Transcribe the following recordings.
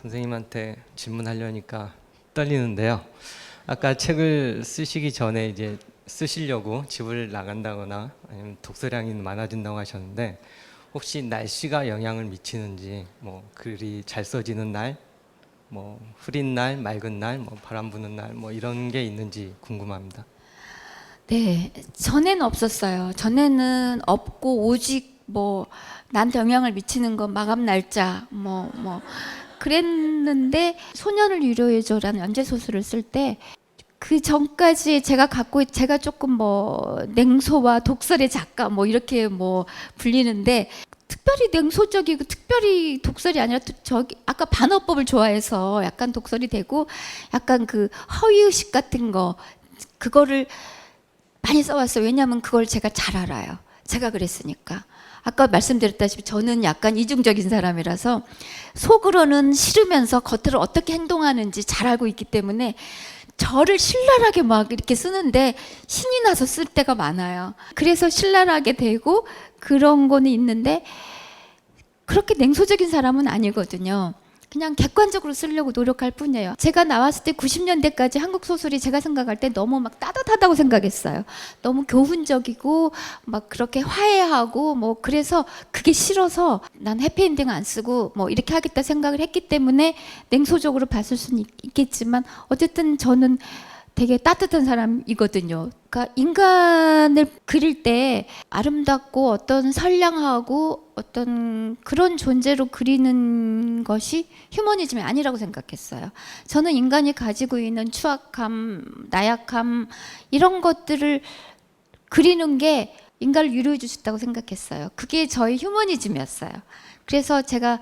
선생님한테 질문하려니까 떨리는데요. 아까 책을 쓰시기 전에 이제 쓰시려고 집을 나간다거나 아니면 독서량이 많아진다고 하셨는데 혹시 날씨가 영향을 미치는지, 뭐 글이 잘 써지는 날, 뭐 흐린 날, 맑은 날, 뭐 바람 부는 날, 뭐 이런 게 있는지 궁금합니다. 네, 전에는 없었어요. 전에는 없고 오직 뭐 나한테 영향을 미치는 건 마감 날짜 뭐 그랬는데 소년을 위로해줘라는 연재 소설을 쓸 때 그 전까지 제가 조금 뭐 냉소와 독설의 작가 뭐 이렇게 뭐 불리는데 특별히 냉소적이고 특별히 독설이 아니라 저기 아까 반어법을 좋아해서 약간 독설이 되고 약간 그 허위의식 같은 거 그거를 많이 써왔어요. 왜냐하면 그걸 제가 잘 알아요. 제가 그랬으니까. 아까 말씀드렸다시피 저는 약간 이중적인 사람이라서 속으로는 싫으면서 겉으로 어떻게 행동하는지 잘 알고 있기 때문에 저를 신랄하게 막 이렇게 쓰는데 신이 나서 쓸 때가 많아요. 그래서 신랄하게 되고 그런 거는 있는데 그렇게 냉소적인 사람은 아니거든요. 그냥 객관적으로 쓰려고 노력할 뿐이에요. 제가 나왔을 때 90년대까지 한국 소설이 제가 생각할 때 너무 막 따뜻하다고 생각했어요. 너무 교훈적이고 막 그렇게 화해하고 뭐 그래서 그게 싫어서 난 해피엔딩 안 쓰고 뭐 이렇게 하겠다 생각을 했기 때문에 냉소적으로 봤을 수는 있겠지만 어쨌든 저는 되게 따뜻한 사람이거든요. 그러니까 인간을 그릴 때 아름답고 어떤 선량하고 어떤 그런 존재로 그리는 것이 휴머니즘이 아니라고 생각했어요. 저는 인간이 가지고 있는 추악함, 나약함 이런 것들을 그리는 게 인간을 위로해 주셨다고 생각했어요. 그게 저의 휴머니즘이었어요. 그래서 제가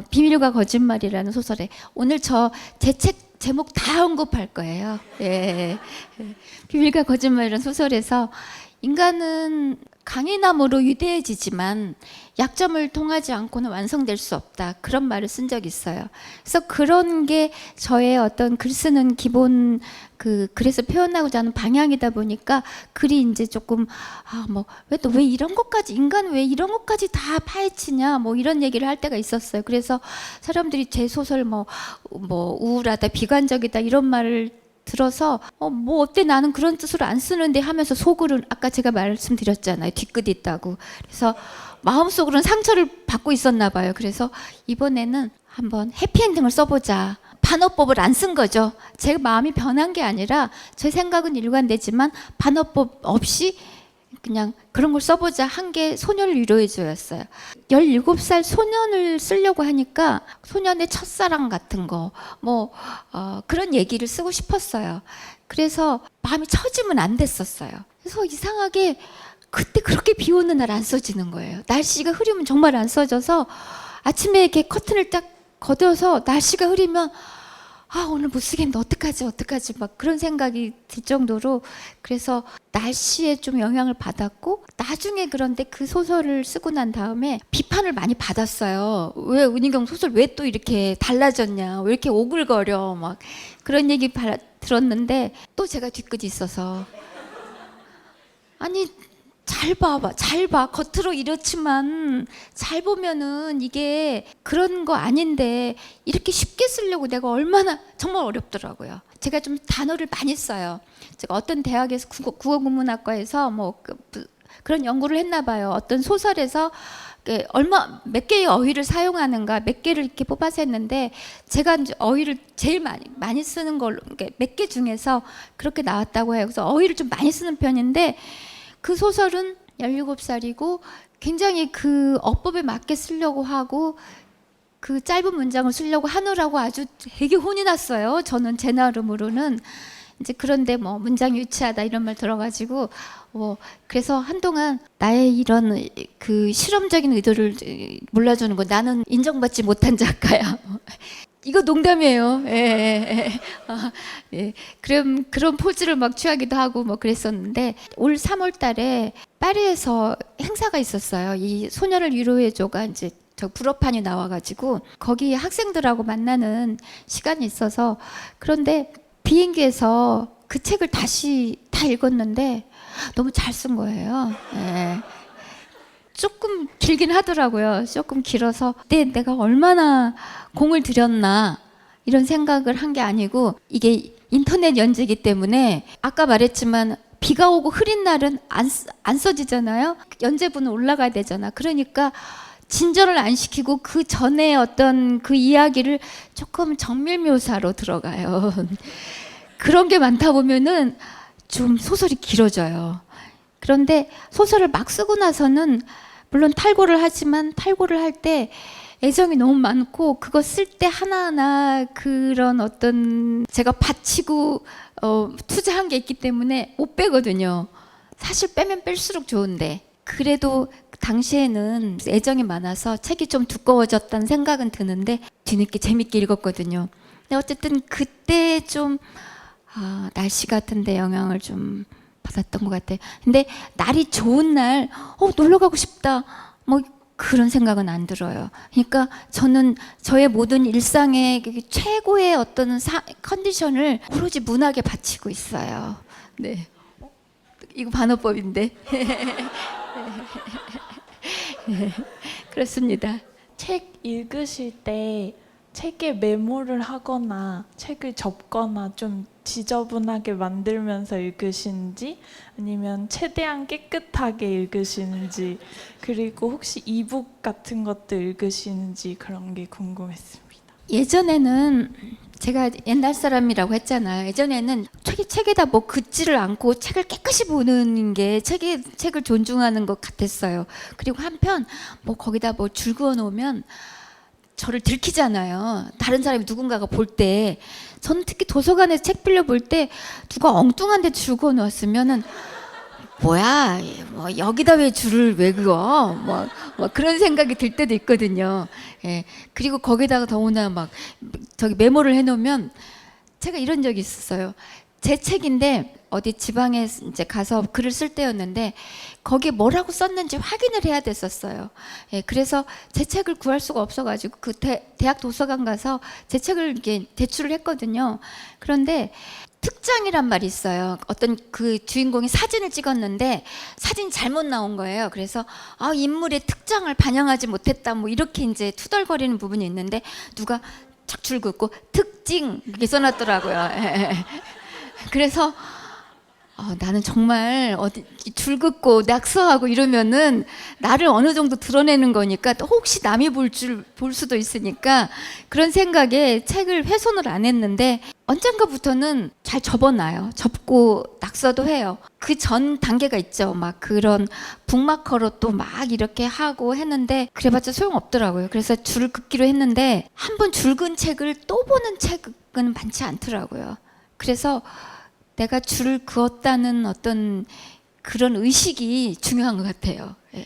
비밀과 거짓말이라는 소설에 오늘 제 책 제목 다 언급할 거예요. 예. 비밀과 거짓말이라는 소설에서 인간은 강인함으로 위대해지지만 약점을 통하지 않고는 완성될 수 없다. 그런 말을 쓴 적이 있어요. 그래서 그런 게 저의 어떤 글 쓰는 기본 그래서 표현하고자 하는 방향이다 보니까 글이 이제 조금 왜 이런 것까지 인간 왜 이런 것까지 다 파헤치냐 뭐 이런 얘기를 할 때가 있었어요. 그래서 사람들이 제 소설 뭐 우울하다 비관적이다 이런 말을 들어서 뭐 어때 나는 그런 뜻으로 안 쓰는데 하면서 속으로는 아까 제가 말씀드렸잖아요. 뒤끝이 있다고. 그래서 마음속으로는 상처를 받고 있었나 봐요. 그래서 이번에는 한번 해피엔딩을 써보자. 반어법을 안 쓴 거죠. 제 마음이 변한 게 아니라 제 생각은 일관되지만 반어법 없이 그냥 그런 걸 써보자 한 게 소년을 위로해줘였어요. 17살 소년을 쓰려고 하니까 소년의 첫사랑 같은 거 그런 얘기를 쓰고 싶었어요. 그래서 마음이 처지면 안 됐었어요. 그래서 이상하게 그때 그렇게 비 오는 날 안 써지는 거예요. 날씨가 흐리면 정말 안 써져서 아침에 이렇게 커튼을 딱 걷어서 날씨가 흐리면 오늘 못 쓰겠는데 어떡하지 막 그런 생각이 들 정도로 그래서 날씨에 좀 영향을 받았고 나중에 그런데 그 소설을 쓰고 난 다음에 비판을 많이 받았어요. 왜 은희경 소설 왜 또 이렇게 달라졌냐 왜 이렇게 오글거려 막 그런 얘기 들었는데 또 제가 뒤끝이 있어서 아니 잘 봐. 겉으로 이렇지만 잘 보면은 이게 그런 거 아닌데 이렇게 쉽게 쓰려고 내가 얼마나 정말 어렵더라고요. 제가 좀 단어를 많이 써요. 제가 어떤 대학에서 국어국문학과에서 그런 연구를 했나 봐요. 어떤 소설에서 몇 개의 어휘를 사용하는가 몇 개를 이렇게 뽑아서 했는데 제가 이제 어휘를 제일 많이 쓰는 걸로 몇 개 중에서 그렇게 나왔다고 해요. 그래서 어휘를 좀 많이 쓰는 편인데 그 소설은 17살이고 굉장히 그 어법에 맞게 쓰려고 하고 그 짧은 문장을 쓰려고 하느라고 아주 되게 혼이 났어요. 저는 제 나름으로는 이제 그런데 뭐 문장이 유치하다 이런 말 들어가지고 그래서 한동안 나의 이런 그 실험적인 의도를 몰라주는 거 나는 인정받지 못한 작가야. 이거 농담이에요. 예. 그런 포즈를 막 취하기도 하고 뭐 그랬었는데 올 3월 달에 파리에서 행사가 있었어요. 이 소년을 위로해줘가 이제 저 불어판이 나와가지고 거기 학생들하고 만나는 시간이 있어서 그런데 비행기에서 그 책을 다시 다 읽었는데 너무 잘 쓴 거예요. 예. 조금 길긴 하더라고요. 조금 길어서 내가 얼마나 공을 들였나 이런 생각을 한 게 아니고, 이게 인터넷 연재이기 때문에 아까 말했지만 비가 오고 흐린 날은 안 써지잖아요. 연재분은 올라가야 되잖아. 그러니까 진전을 안 시키고 그 전에 어떤 그 이야기를 조금 정밀 묘사로 들어가요. 그런 게 많다 보면은 좀 소설이 길어져요. 그런데 소설을 막 쓰고 나서는 물론 탈고를 하지만 탈고를 할 때 애정이 너무 많고 그거 쓸 때 하나하나 그런 어떤 제가 바치고 투자한 게 있기 때문에 못 빼거든요. 사실 빼면 뺄수록 좋은데 그래도 당시에는 애정이 많아서 책이 좀 두꺼워졌다는 생각은 드는데 뒤늦게 재밌게 읽었거든요. 근데 어쨌든 그때 좀 날씨 같은데 영향을 좀 받았던 것 같아요. 근데 날이 좋은 날 놀러 가고 싶다 뭐 그런 생각은 안 들어요. 그러니까 저는 저의 모든 일상의 최고의 어떤 컨디션을 오로지 문학에 바치고 있어요. 네, 이거 반어법인데. 그렇습니다. 책 읽으실 때 책에 메모를 하거나 책을 접거나 좀 지저분하게 만들면서 읽으시는지 아니면 최대한 깨끗하게 읽으시는지, 그리고 혹시 이북 같은 것도 읽으시는지 그런 게 궁금했습니다. 예전에는 제가 옛날 사람이라고 했잖아요. 예전에는 책에다 뭐 긋지를 않고 책을 깨끗이 보는 게 책을 존중하는 것 같았어요. 그리고 한편 뭐 거기다 뭐 줄 그어 놓으면 저를 들키잖아요. 다른 사람이 누군가가 볼 때. 저는 특히 도서관에서 책 빌려 볼 때 누가 엉뚱한 데 줄 그어 놓았으면은 뭐야, 뭐 여기다 왜 줄을 왜 그어? 뭐 그런 생각이 들 때도 있거든요. 예. 그리고 거기다가 더구나 막 저기 메모를 해놓으면 제가 이런 적이 있었어요. 제 책인데 어디 지방에 이제 가서 글을 쓸 때였는데 거기에 뭐라고 썼는지 확인을 해야 됐었어요. 예, 그래서 제 책을 구할 수가 없어가지고 그 대학 도서관 가서 제 책을 이렇게 대출을 했거든요. 그런데 특장이란 말이 있어요. 어떤 그 주인공이 사진을 찍었는데 사진이 잘못 나온 거예요. 그래서 인물의 특장을 반영하지 못했다 뭐 이렇게 이제 투덜거리는 부분이 있는데 누가 착 줄 긋고 특징 이렇게 써놨더라고요. 그래서 나는 정말 어디 줄 긋고 낙서하고 이러면은 나를 어느 정도 드러내는 거니까 또 혹시 남이 볼 수도 있으니까 그런 생각에 책을 훼손을 안 했는데 언젠가부터는 잘 접어놔요. 접고 낙서도 해요. 그 전 단계가 있죠. 막 그런 북마커로 또 막 이렇게 하고 했는데 그래봤자 소용없더라고요. 그래서 줄을 긋기로 했는데 한 번 줄 긋은 책을 또 보는 책은 많지 않더라고요. 그래서 내가 줄을 그었다는 어떤 그런 의식이 중요한 것 같아요. 예.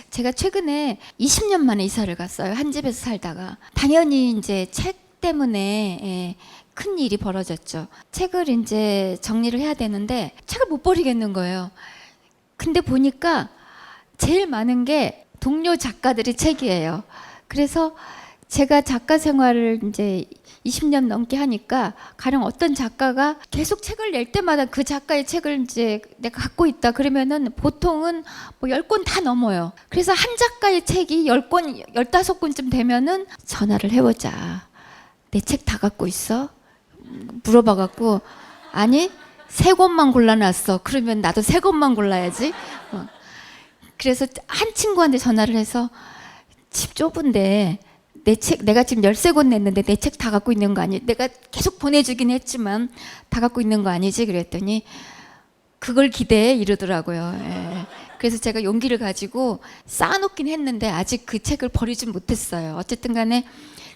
제가 최근에 20년 만에 이사를 갔어요. 한 집에서 살다가. 당연히 이제 책 때문에 큰 일이 벌어졌죠. 책을 이제 정리를 해야 되는데 책을 못 버리겠는 거예요. 근데 보니까 제일 많은 게 동료 작가들의 책이에요. 그래서 제가 작가 생활을 이제 20년 넘게 하니까 가령 어떤 작가가 계속 책을 낼 때마다 그 작가의 책을 이제 내가 갖고 있다 그러면은 보통은 뭐 10권 다 넘어요. 그래서 한 작가의 책이 10권, 15권쯤 되면은 전화를 해보자. 내 책 다 갖고 있어? 물어봐갖고 아니 3권만 골라놨어. 그러면 나도 3권만 골라야지. 그래서 한 친구한테 전화를 해서 집 좁은데 내 책 내가 지금 13권 냈는데 내 책 다 갖고 있는 거 아니? 내가 계속 보내주긴 했지만 다 갖고 있는 거 아니지? 그랬더니 그걸 기대해 이러더라고요. 예. 그래서 제가 용기를 가지고 쌓아놓긴 했는데 아직 그 책을 버리진 못했어요. 어쨌든 간에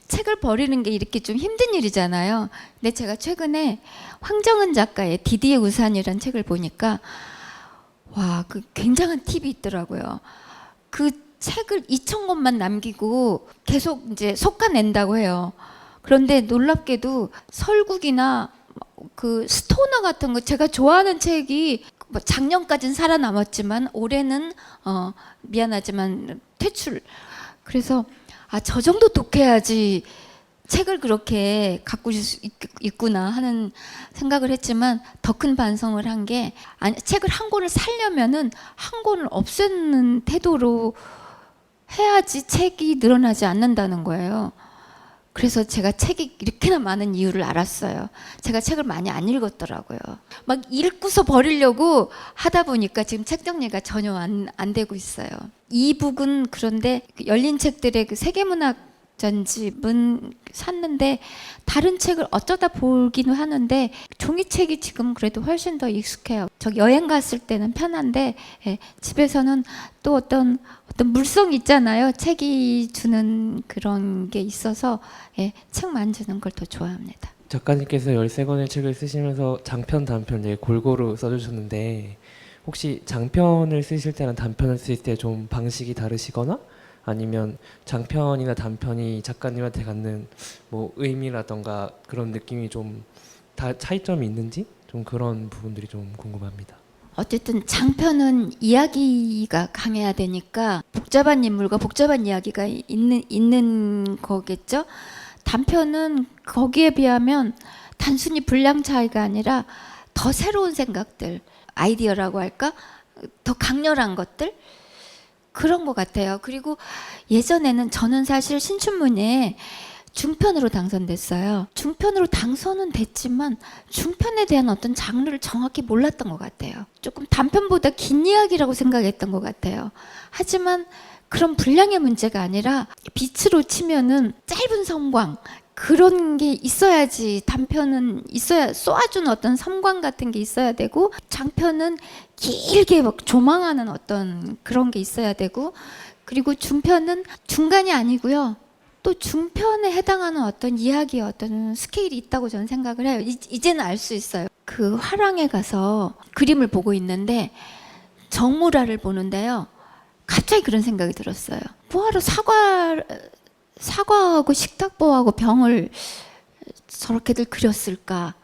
책을 버리는 게 이렇게 좀 힘든 일이잖아요. 근데 제가 최근에 황정은 작가의 디디의 우산이라는 책을 보니까 와, 그 굉장한 팁이 있더라고요. 그 책을 2,000권만 남기고 계속 이제 솎아낸다고 해요. 그런데 놀랍게도 설국이나 그 스토너 같은 거 제가 좋아하는 책이 뭐 작년까지는 살아남았지만 올해는 미안하지만 퇴출. 그래서 저 정도 독해야지 책을 그렇게 가꾸실 수 있구나 하는 생각을 했지만 더 큰 반성을 한 게 책을 한 권을 살려면은 한 권을 없애는 태도로 해야지 책이 늘어나지 않는다는 거예요. 그래서 제가 책이 이렇게나 많은 이유를 알았어요. 제가 책을 많이 안 읽었더라고요. 막 읽고서 버리려고 하다 보니까 지금 책 정리가 전혀 안 되고 있어요. 이 북은 그런데 열린 책들의 그 세계문학 전집은 샀는데 다른 책을 어쩌다 보기는 하는데 종이책이 지금 그래도 훨씬 더 익숙해요. 저 여행 갔을 때는 편한데 집에서는 또 어떤 물성이 있잖아요. 책이 주는 그런 게 있어서 책 만지는 걸 더 좋아합니다. 작가님께서 13권의 책을 쓰시면서 장편, 단편 골고루 써주셨는데 혹시 장편을 쓰실 때랑 단편을 쓰실 때 좀 방식이 다르시거나 아니면 장편이나 단편이 작가님한테 갖는 뭐 의미라던가 그런 느낌이 좀 다 차이점이 있는지 좀 그런 부분들이 좀 궁금합니다. 어쨌든 장편은 이야기가 강해야 되니까 복잡한 인물과 복잡한 이야기가 있는 거겠죠. 단편은 거기에 비하면 단순히 분량 차이가 아니라 더 새로운 생각들, 아이디어라고 할까? 더 강렬한 것들? 그런 것 같아요. 그리고 예전에는 저는 사실 신춘문예에 중편으로 당선됐어요. 중편으로 당선은 됐지만 중편에 대한 어떤 장르를 정확히 몰랐던 것 같아요. 조금 단편보다 긴 이야기라고 생각했던 것 같아요. 하지만 그런 분량의 문제가 아니라 빛으로 치면은 짧은 섬광 그런 게 있어야지. 단편은 있어야 쏘아주는 어떤 섬광 같은 게 있어야 되고 장편은 길게 막 조망하는 어떤 그런 게 있어야 되고 그리고 중편은 중간이 아니고요. 또 중편에 해당하는 어떤 이야기의 어떤 스케일이 있다고 저는 생각을 해요. 이제는 알 수 있어요. 그 화랑에 가서 그림을 보고 있는데 정물화를 보는데요. 갑자기 그런 생각이 들었어요. 뭐하러 사과하고 식탁보하고 병을 저렇게들 그렸을까?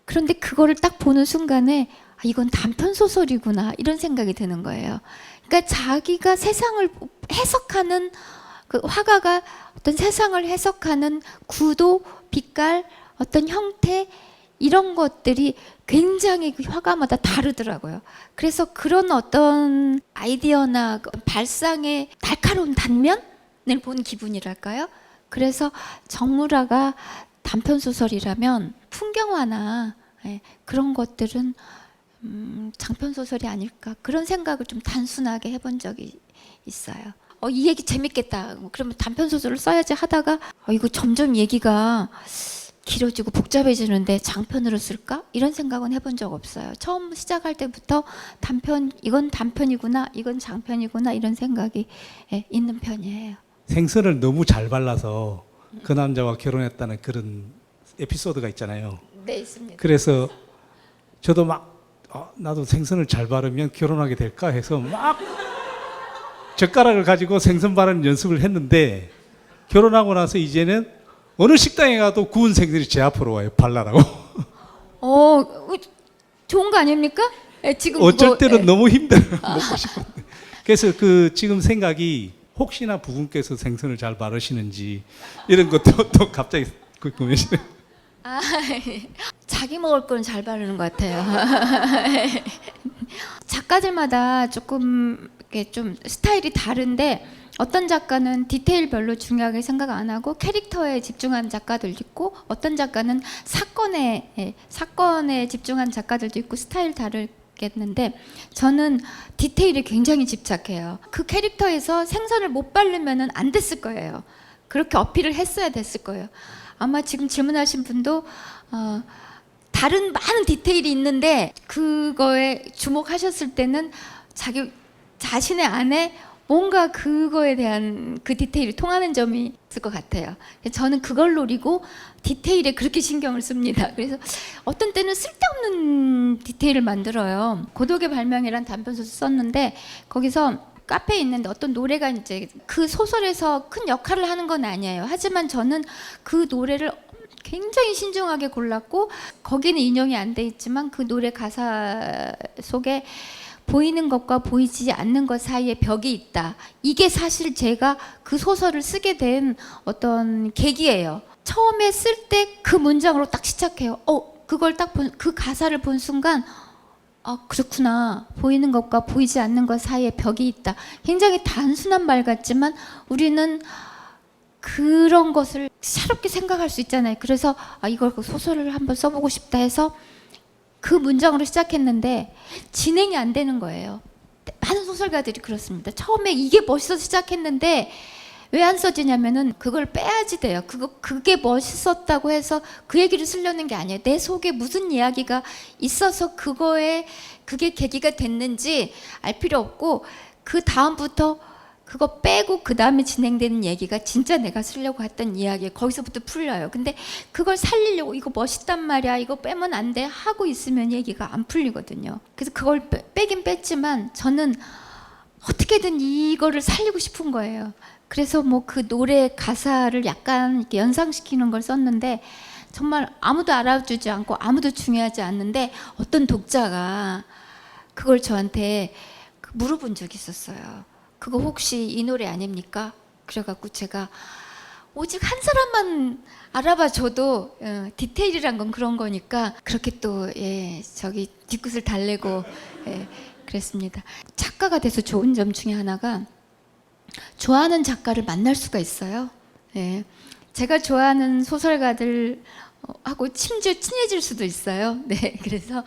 그런데 그거를 딱 보는 순간에 이건 단편 소설이구나 이런 생각이 드는 거예요. 그러니까 자기가 세상을 해석하는 그 화가가 어떤 세상을 해석하는 구도, 빛깔, 어떤 형태 이런 것들이 굉장히 그 화가마다 다르더라고요. 그래서 그런 어떤 아이디어나 발상의 날카로운 단면을 본 기분이랄까요? 그래서 정물화가 단편 소설이라면 풍경화나 그런 것들은 장편 소설이 아닐까 그런 생각을 좀 단순하게 해본 적이 있어요. 이 얘기 재밌겠다. 그러면 단편 소설을 써야지 하다가 이거 점점 얘기가 길어지고 복잡해지는데 장편으로 쓸까? 이런 생각은 해본 적 없어요. 처음 시작할 때부터 단편, 이건 단편이구나, 이건 장편이구나 이런 생각이 있는 편이에요. 생선을 너무 잘 발라서 그 남자와 결혼했다는 그런 에피소드가 있잖아요. 네, 있습니다. 그래서 저도 막 나도 생선을 잘 바르면 결혼하게 될까 해서 막 젓가락을 가지고 생선 바르는 연습을 했는데 결혼하고 나서 이제는 어느 식당에 가도 구운 생선이 제 앞으로 와요. 발라라고. 좋은 거 아닙니까? 지금 어쩔 때는 너무 힘들어요. 먹고 싶은데. 그래서 그 지금 생각이 혹시나 부군께서 생선을 잘 바르시는지 이런 것도 또 갑자기 궁금해지네요. 자기 먹을 건 잘 바르는 것 같아요. 작가들마다 조금 이렇게 좀 스타일이 다른데 어떤 작가는 디테일 별로 중요하게 생각 안 하고 캐릭터에 집중한 작가들도 있고 어떤 작가는 사건에 집중한 작가들도 있고 스타일 다르겠는데 저는 디테일에 굉장히 집착해요. 그 캐릭터에서 생선을 못 바르면은 안 됐을 거예요. 그렇게 어필을 했어야 됐을 거예요. 아마 지금 질문하신 분도 다른 많은 디테일이 있는데 그거에 주목하셨을 때는 자기 자신의 안에 뭔가 그거에 대한 그 디테일이 통하는 점이 있을 것 같아요. 저는 그걸 노리고 디테일에 그렇게 신경을 씁니다. 그래서 어떤 때는 쓸데없는 디테일을 만들어요. 고독의 발명이란 단편소설 썼는데 거기서 카페에 있는데 어떤 노래가 이제 그 소설에서 큰 역할을 하는 건 아니에요. 하지만 저는 그 노래를 굉장히 신중하게 골랐고 거기는 인용이 안 돼 있지만 그 노래 가사 속에 보이는 것과 보이지 않는 것 사이에 벽이 있다. 이게 사실 제가 그 소설을 쓰게 된 어떤 계기예요. 처음에 쓸 때 그 문장으로 딱 시작해요. 그걸 딱 그 가사를 본 순간 그렇구나. 보이는 것과 보이지 않는 것 사이에 벽이 있다. 굉장히 단순한 말 같지만 우리는 그런 것을 새롭게 생각할 수 있잖아요. 그래서 이걸 소설을 한번 써보고 싶다 해서 그 문장으로 시작했는데 진행이 안 되는 거예요. 많은 소설가들이 그렇습니다. 처음에 이게 멋있어서 시작했는데 왜 안 써지냐면은 그걸 빼야지 돼요. 그게 멋있었다고 해서 그 얘기를 쓰려는 게 아니에요. 내 속에 무슨 이야기가 있어서 그게 계기가 됐는지 알 필요 없고 그 다음부터 그거 빼고 그 다음에 진행되는 얘기가 진짜 내가 쓰려고 했던 이야기에 거기서부터 풀려요. 근데 그걸 살리려고 이거 멋있단 말이야, 이거 빼면 안 돼 하고 있으면 얘기가 안 풀리거든요. 그래서 그걸 빼긴 뺐지만 저는 어떻게든 이거를 살리고 싶은 거예요. 그래서 뭐 그 노래 가사를 약간 이렇게 연상시키는 걸 썼는데 정말 아무도 알아주지 않고 아무도 중요하지 않는데 어떤 독자가 그걸 저한테 물어본 적이 있었어요. 그거 혹시 이 노래 아닙니까? 그래갖고 제가 오직 한 사람만 알아봐 줘도 디테일이란 건 그런 거니까 그렇게 또 저기 뒤끝을 달래고 그랬습니다. 작가가 돼서 좋은 점 중에 하나가 좋아하는 작가를 만날 수가 있어요. 제가 좋아하는 소설가들 하고 심지어 친해질 수도 있어요. 그래서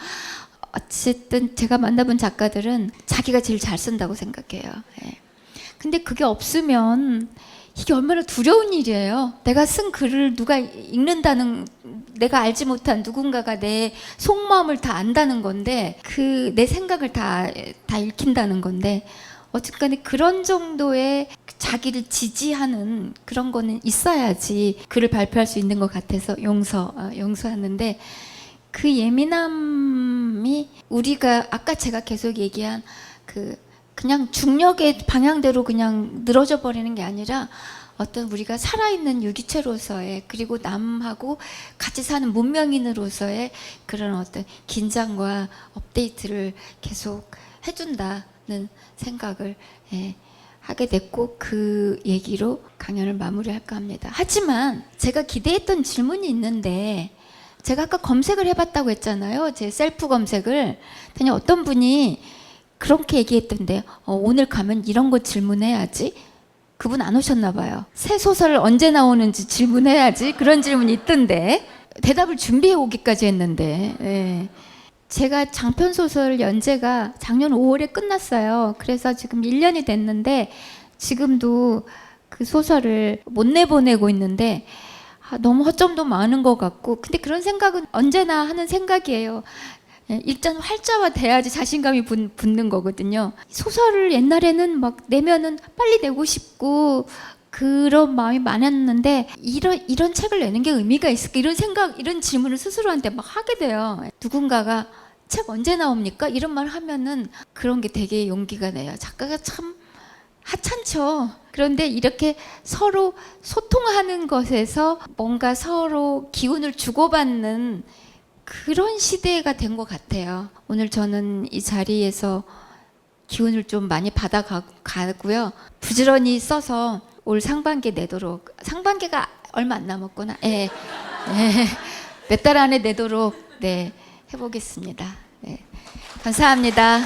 어쨌든 제가 만나본 작가들은 자기가 제일 잘 쓴다고 생각해요. 근데 그게 없으면 이게 얼마나 두려운 일이에요. 내가 쓴 글을 누가 읽는다는, 내가 알지 못한 누군가가 내 속마음을 다 안다는 건데 내 생각을 다 읽힌다는 건데 어쨌든 그런 정도의 자기를 지지하는 그런 거는 있어야지 글을 발표할 수 있는 것 같아서 용서하는데 그 예민함이 우리가 아까 제가 계속 얘기한 그냥 중력의 방향대로 그냥 늘어져 버리는 게 아니라 어떤 우리가 살아있는 유기체로서의 그리고 남하고 같이 사는 문명인으로서의 그런 어떤 긴장과 업데이트를 계속 해준다는 생각을 하게 됐고 그 얘기로 강연을 마무리할까 합니다. 하지만 제가 기대했던 질문이 있는데 제가 아까 검색을 해봤다고 했잖아요. 제 셀프 검색을. 그냥 어떤 분이 그렇게 얘기했던데 오늘 가면 이런 거 질문해야지. 그분 안 오셨나 봐요. 새 소설 언제 나오는지 질문해야지. 그런 질문이 있던데 대답을 준비해 오기까지 했는데 제가 장편소설 연재가 작년 5월에 끝났어요. 그래서 지금 1년이 됐는데 지금도 그 소설을 못 내보내고 있는데 너무 허점도 많은 것 같고 근데 그런 생각은 언제나 하는 생각이에요. 일단 활자화 돼야지 자신감이 붙는 거거든요. 소설을 옛날에는 막 내면은 빨리 내고 싶고 그런 마음이 많았는데 이런 책을 내는 게 의미가 있을까 이런 생각 이런 질문을 스스로한테 막 하게 돼요. 누군가가 책 언제 나옵니까? 이런 말 하면은 그런 게 되게 용기가 나요. 작가가 참 하찮죠. 그런데 이렇게 서로 소통하는 것에서 뭔가 서로 기운을 주고받는 그런 시대가 된 것 같아요. 오늘 저는 이 자리에서 기운을 좀 많이 받아가고요. 부지런히 써서 올 상반기에 내도록 상반기가 얼마 안 남았구나. 몇 달 안에 내도록 해보겠습니다. 감사합니다.